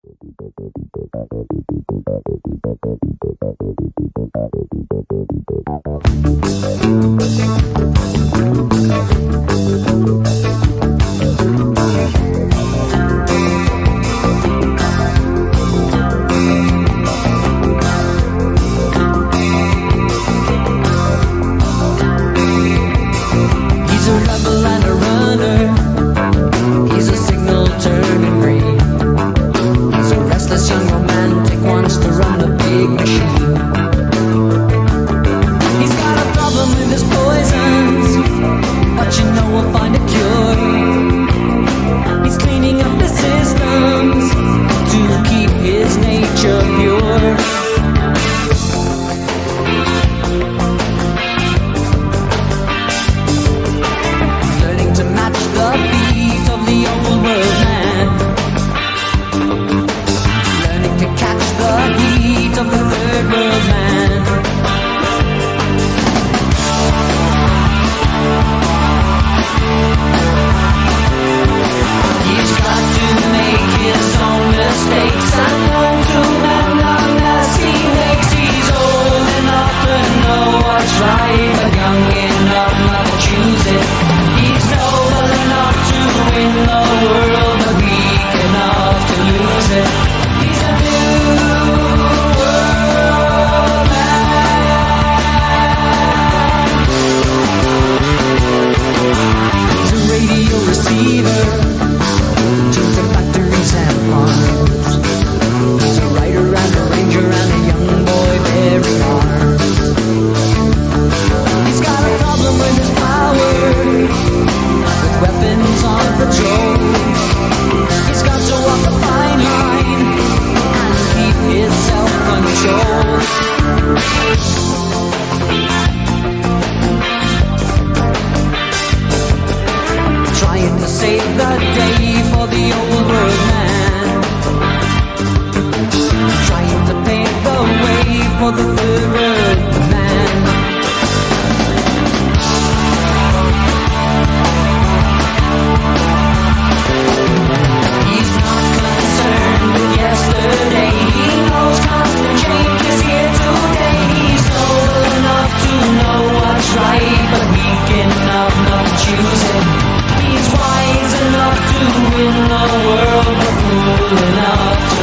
He's a rebel and a runner. He's a signal turning green. He's a restless young romantic, wants to run a big machine. He's got a problem with his poisons, but you know we'll find a cure. He's cleaning up the systems to keep his nature pure. Learning to match the beat of the old world man, learning to catch the heat of the third world man. He's got to make his own mistakes and learn to mend unless he makes. He's old enough to know what's right, but young enough not to choose it. He's noble enough to win the world, but weak enough to lose it. He's a new world man. He's a radio receiver, tuned to factories and farms. He's a writer and a ranger and a young boy bearing arms. He's got a problem with his power, with weapons on patrol. He's got to walk a fine line and keep his self-control. Trying to save the day for the old world man, trying to pave the way for the third world man. He's not concerned with yesterday. He knows constant change is here today. He's noble enough to know what's right, but weak enough not to choose it. He's wise enough to win the world, but fool enough to